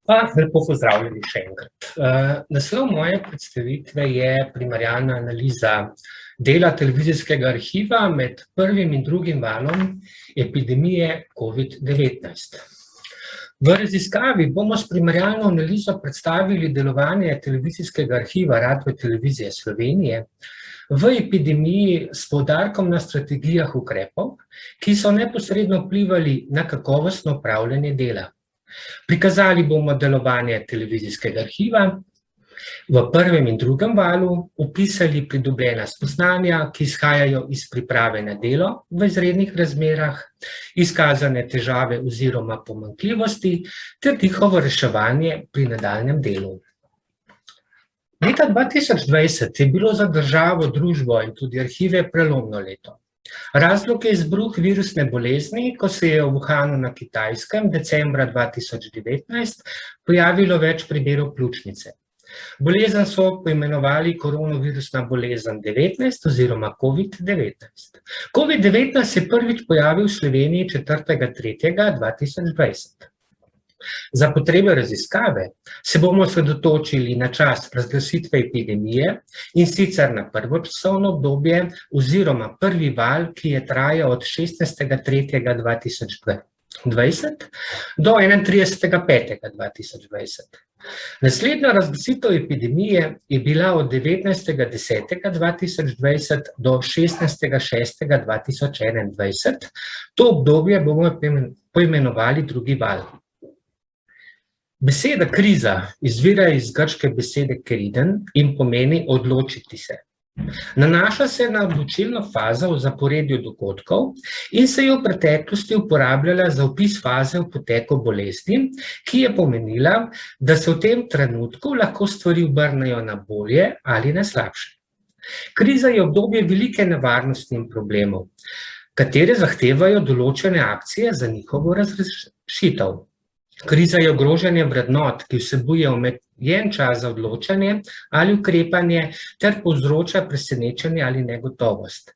Lepo pozdravljeni še enkrat. Naslov moje predstavitve je primerjalna analiza dela televizijskega arhiva med prvim in drugim valom epidemije COVID-19. V raziskavi bomo s primerjalno analizo predstavili delovanje televizijskega arhiva Radiotelevizije Slovenije v epidemiji s poudarkom na strategijah ukrepov, ki so neposredno vplivali na kakovostno upravljanje dela. Prikazali bomo delovanje televizijskega arhiva v prvem in drugem valu, opisali pridobljena spoznanja, ki izhajajo iz priprave na delo v izrednih razmerah, izkazane težave oziroma pomanjkljivosti ter njihovo reševanje pri nadaljnjem delu. Leta 2020 je bilo za državo, družbo in tudi arhive prelomno leto. Razlog je izbruh virusne bolezni, ko se je v Wuhanu na Kitajskem decembra 2019 pojavilo več primerov pljučnice. Bolezen so poimenovali koronavirusna bolezen 19 oziroma COVID-19. COVID-19 se prvič pojavil v Sloveniji 4. 3. 2020. Za potrebe raziskave se bomo osredotočili na čas razglasitve epidemije in sicer na prvo časovno obdobje oziroma prvi val, ki je trajal od 16. 3. 2020 do 31. 5. 2020. Naslednja razglasitev epidemije je bila od 19. 10. 2020 do 16. 6. 2021. To obdobje bomo poimenovali drugi val. Beseda kriza izvira iz grške besede keriden in pomeni odločiti se. Nanaša se na odločilno fazo v zaporedju dogodkov in se je v preteklosti uporabljala za opis faze v poteku bolezni, ki je pomenila, da se v tem trenutku lahko stvari obrnejo na bolje ali na slabše. Kriza je obdobje velike nevarnosti in problemov, katere zahtevajo določene akcije za njihovo razrešitev. Kriza je ogrožanje vrednot, ki vsebuje omejen čas za odločanje ali ukrepanje ter povzroča presenečenje ali negotovost.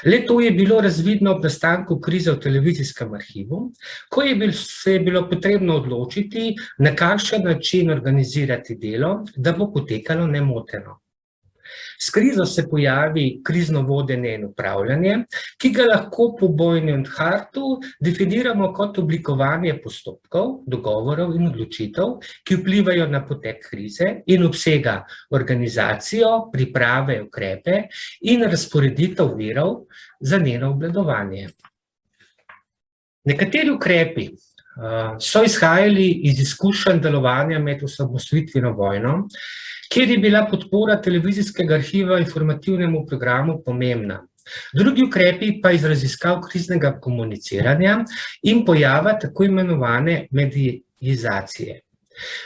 Le to je bilo razvidno ob nastanku krize v televizijskem arhivu, ko se je bilo potrebno odločiti, na kakšen način organizirati delo, da bo potekalo nemoteno. S krizo se pojavi krizno vodenje in upravljanje, ki ga lahko po Boynu in Hartu definiramo kot oblikovanje postopkov, dogovorov in odločitev, ki vplivajo na potek krize in obsega organizacijo, priprave, ukrepe in razporeditev virov za njeno obvladovanje. Nekateri ukrepi so izhajali iz izkušenj delovanja med osamosvojitveno vojno, kjer je bila podpora televizijskega arhiva informativnemu programu pomembna. Drugi ukrepi pa iz raziskav kriznega komuniciranja in pojava tako imenovane medijizacije.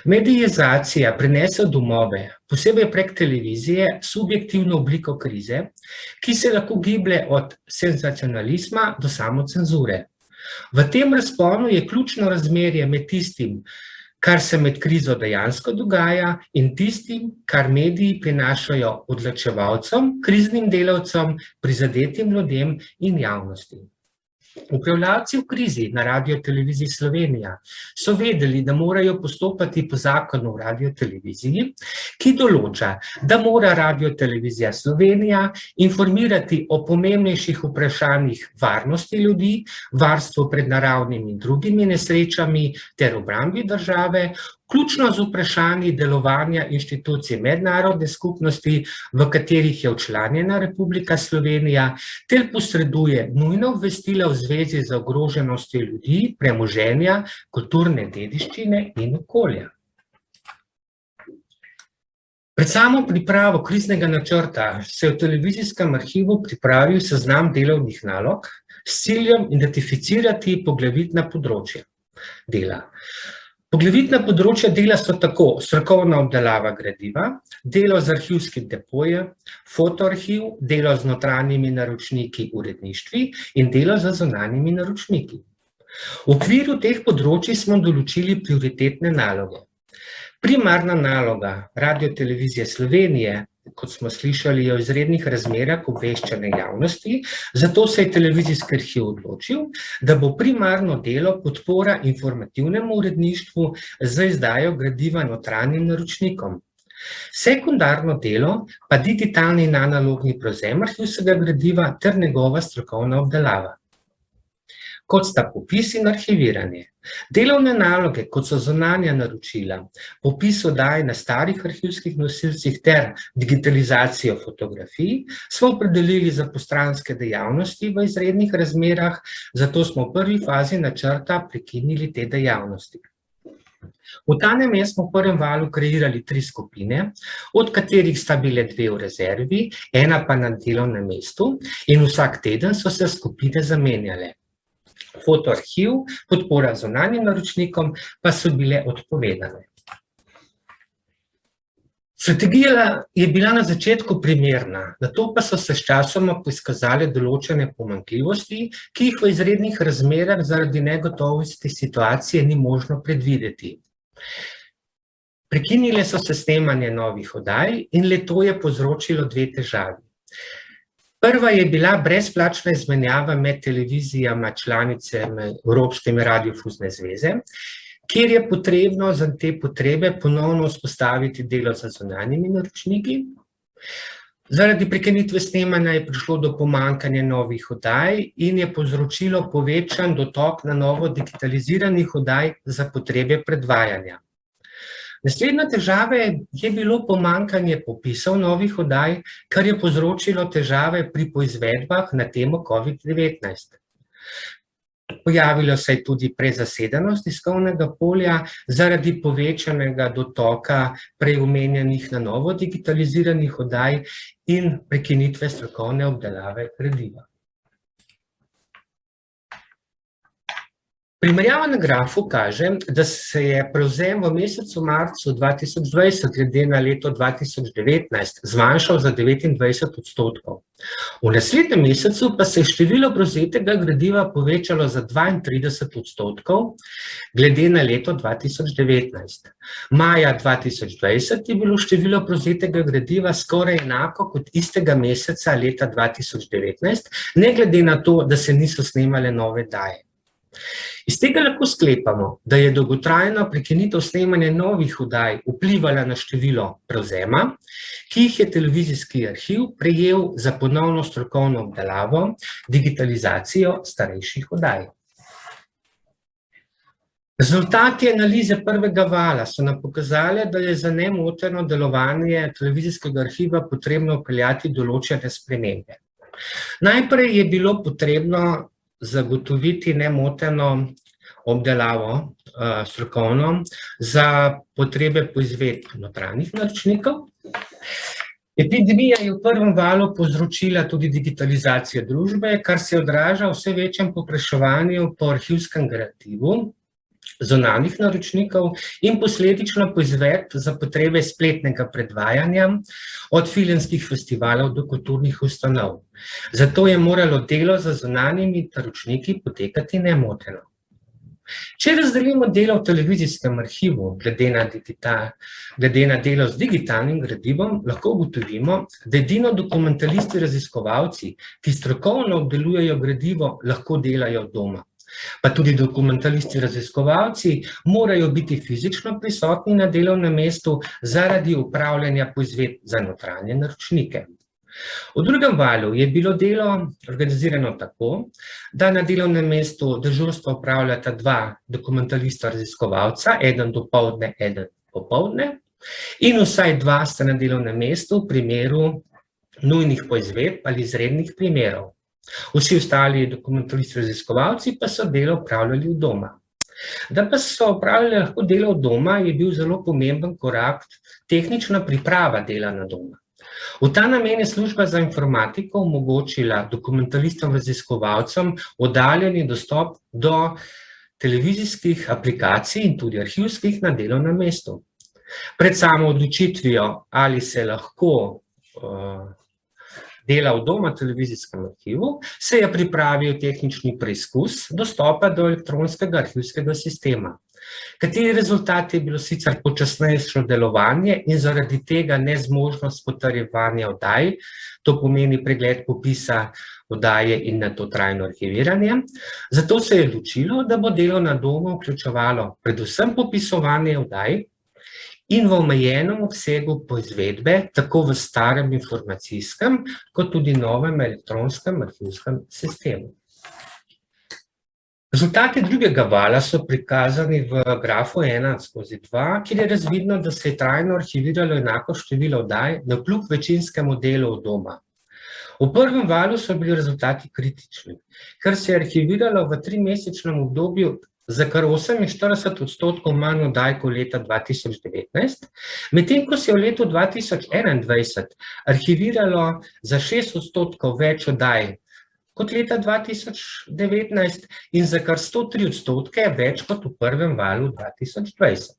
Medijizacija prinese v domove, posebej prek televizije, subjektivno obliko krize, ki se lahko giblje od senzacionalizma do samocenzure. V tem razponu je ključno razmerje med tistim, kar se med krizo dejansko dogaja in tistim, kar mediji prinašajo odločevalcem, kriznim delavcem, prizadetim ljudem in javnosti. Upravljavci v krizi na Radioteleviziji Slovenija so vedeli, da morajo postopati po zakonu o radioteleviziji, ki določa, da mora Radiotelevizija Slovenija informirati o pomembnejših vprašanjih varnosti ljudi, varstvo pred naravnimi in drugimi nesrečami ter obrambi države, vključno z vprašanji delovanja inštitucij mednarodne skupnosti, v katerih je včlanjena Republika Slovenija, ter posreduje nujna obvestila v zvezi z ogroženostjo ljudi, premoženja, kulturne dediščine in okolja. Pred samo pripravo kriznega načrta se je v televizijskem arhivu pripravil seznam delovnih nalog s ciljem identificirati poglavitna področja dela. Poglavitna področja dela so tako strokovna obdelava gradiva, delo z arhivskim depojem, fotoarhiv, delo z notranjimi naročniki uredništvi in delo z zunanjimi naročniki. V okviru teh področij smo določili prioritetne naloge. Primarna naloga Radiotelevizije Slovenije kot smo slišali, je v izrednih razmerah obveščene javnosti, zato se je televizijski arhiv odločil, da bo primarno delo podpora informativnemu uredništvu za izdajo gradiva notranjim naročnikom. Sekundarno delo pa digitalni in analogni prevzem arhivskega gradiva ter njegova strokovna obdelava. Kot sta popis in arhiviranje. Delovne naloge, kot so zunanja naročila, popis oddaj na starih arhivskih nosilcih ter digitalizacijo fotografij, smo opredelili za postranske dejavnosti v izrednih razmerah, zato smo v prvi fazi načrta prekinili te dejavnosti. V ta namen smo v prvem valu kreirali 3 skupine, od katerih sta bile 2 v rezervi, ena pa na delovnem mestu in vsak teden so se skupine zamenjale. Fotoarhiv, podpora zunanjim naročnikom pa so bile odpovedane. Strategija je bila na začetku primerna, nato pa so se sčasoma izkazale določene pomanjkljivosti, ki jih v izrednih razmerah zaradi negotovosti situacije ni možno predvideti. Prekinile so se snemanje novih oddaj in le-to je povzročilo 2 težavi. Prva je bila brezplačna izmenjava med televizijama članicami Evropske radiodifuzne zveze, kjer je potrebno za te potrebe ponovno vzpostaviti delo z zunanjimi naročniki. Zaradi prekinitve snemanja je prišlo do pomanjkanja novih oddaj in je povzročilo povečan dotok na novo digitaliziranih oddaj za potrebe predvajanja. Naslednja težava je bilo pomanjkanje popisov novih oddaj, kar je povzročilo težave pri poizvedbah na temo COVID-19. Pojavilo se je tudi prezasedenost tiskovnega polja zaradi povečanega dotoka prej omenjenih na novo digitaliziranih oddaj in prekinitve strokovne obdelave gradiva. Primerjava na grafu kaže, da se je prevzem v mesecu marcu 2020 glede na leto 2019 zmanjšal za 29%. V naslednjem mesecu pa se je število prevzetega gradiva povečalo za 32% glede na leto 2019. Maja 2020 je bilo število prevzetega gradiva skoraj enako kot istega meseca leta 2019, ne glede na to, da se niso snemale nove oddaje. Iz tega lahko sklepamo, da je dolgotrajna prekinitev snemanja novih oddaj vplivala na število prevzema, ki jih je televizijski arhiv prejel za ponovno strokovno obdelavo, digitalizacijo starejših oddaj. Rezultati analize prvega vala so nam pokazali, da je za nemoteno delovanje televizijskega arhiva potrebno vpeljati določene spremembe. Najprej je bilo potrebno zagotoviti nemoteno obdelavo strokovno za potrebe poizvedb notranjih naročnikov. Epidemija je v prvem valu povzročila tudi digitalizacijo družbe, kar se odraža v vse večjem povpraševanju po arhivskem gradivu zunanjih naročnikov in posledično poizvedb za potrebe spletnega predvajanja od filmskih festivalov do kulturnih ustanov. Zato je moralo delo za zunanjimi naročniki potekati nemoteno. Če razdelimo delo v televizijskem arhivu glede na delo z digitalnim gradivom, lahko ugotovimo, da edino dokumentalisti raziskovalci, ki strokovno obdelujejo gradivo, lahko delajo doma. Pa tudi dokumentalisti raziskovalci morajo biti fizično prisotni na delovnem mestu zaradi upravljanja poizvedb za notranje naročnike. V drugem valu je bilo delo organizirano tako, da na delovnem mestu dežurstvo opravljata 2 dokumentalista raziskovalca, eden dopoldne, eden popoldne, in vsaj 2 sta na delovnem mestu v primeru nujnih poizvedb ali izrednih primerov. Vsi ostali dokumentalisti raziskovalci pa so delo opravljali v doma. Da pa so opravljali lahko delo v doma, je bil zelo pomemben korak tehnična priprava dela na doma. V ta namen je služba za informatiko omogočila dokumentalistom raziskovalcem oddaljeni dostop do televizijskih aplikacij in tudi arhivskih na delovnem mestu. Pred samo odločitvijo, ali se lahko dela v doma televizijskem arhivu, se je pripravil tehnični preizkus dostopa do elektronskega arhivskega sistema. Kateri rezultat je bilo sicer počasnejše delovanje in zaradi tega nezmožnost potrjevanja oddaj, to pomeni pregled popisa oddaje in nato trajno arhiviranje. Zato se je odločilo, da bo delo na domu vključevalo predvsem popisovanje oddaj in v omejenem obsegu poizvedbe, tako v starem informacijskem, kot tudi novem elektronskem arhivskem sistemu. Rezultati drugega vala so prikazani v grafu 1/2, kjer je razvidno, da se je trajno arhiviralo enako število oddaj navkljub večinskemu delu od doma. V prvem valu so bili rezultati kritični, ker se je arhiviralo v 3-mesečnem obdobju za kar 48% manj oddaj kot leta 2019, medtem ko se je v letu 2021 arhiviralo za 6% več oddaj kot leta 2019 in za kar 103% več kot v prvem valu 2020.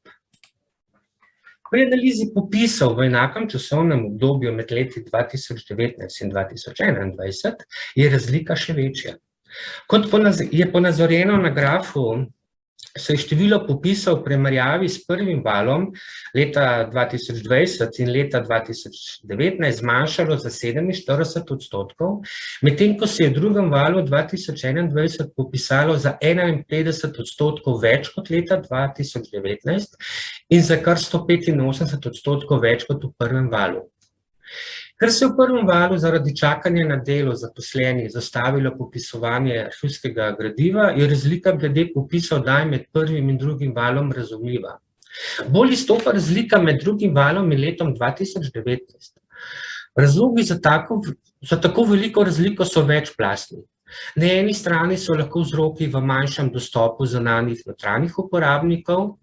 Pri analizi popisov v enakem časovnem obdobju med leti 2019 in 2021 je razlika še večja. Kot je ponazorjeno na grafu, se je število popisov v primerjavi s prvim valom leta 2020 in leta 2019 zmanjšalo za 47%, medtem ko se je v drugem valu 2021 popisalo za 51% več kot leta 2019 in za kar 185% več kot v prvem valu. Ker se je v prvem valu zaradi čakanja na delo zaposlenih zastavilo popisovanje arhivskega gradiva, je razlika glede popisa oddaj med prvim in drugim valom razumljiva. Bolj izstopa razlika med drugim valom in letom 2019. Razlogi za tako veliko razliko so večplastni. Na eni strani so lahko vzroki v manjšem dostopu zunanjih notranjih uporabnikov,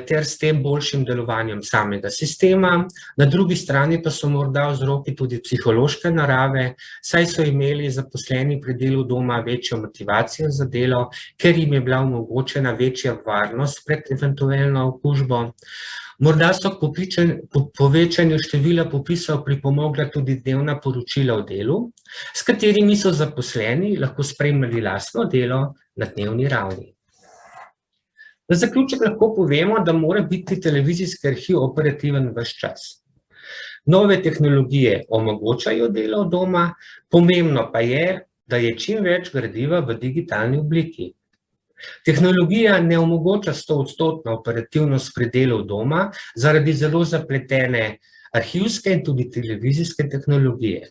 ter s tem boljšim delovanjem samega sistema. Na drugi strani pa so morda vzroki tudi psihološke narave, saj so imeli zaposleni pri delu doma večjo motivacijo za delo, ker jim je bila omogočena večja varnost pred eventualno okužbo. Morda so k povečanju števila popisov pripomogla tudi dnevna poročila o delu, s katerimi so zaposleni lahko spremljali lastno delo na dnevni ravni. Za zaključek lahko povemo, da mora biti televizijski arhiv operativen ves čas. Nove tehnologije omogočajo delo od doma, pomembno pa je, da je čim več gradiva v digitalni obliki. Tehnologija ne omogoča 100% operativnost pri delu od doma zaradi zelo zapletene arhivske in tudi televizijske tehnologije.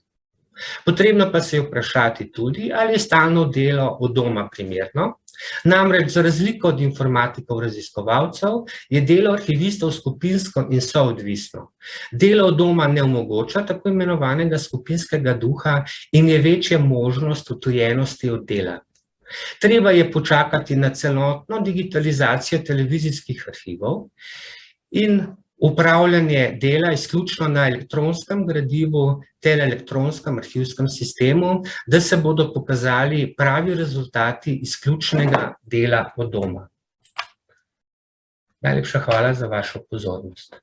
Potrebno pa se je vprašati tudi, ali je stalno delo od doma primerno. Namreč za razliko od informatikov raziskovalcev je delo arhivistov skupinsko in soodvisno. Delo od doma ne omogoča tako imenovanega skupinskega duha in je večja možnost odtujenosti od dela. Treba je počakati na celotno digitalizacijo televizijskih arhivov in upravljanje dela izključno na elektronskem gradivu ter elektronskem arhivskem sistemu, da se bodo pokazali pravi rezultati izključnega dela od doma. Najlepša hvala za vašo pozornost.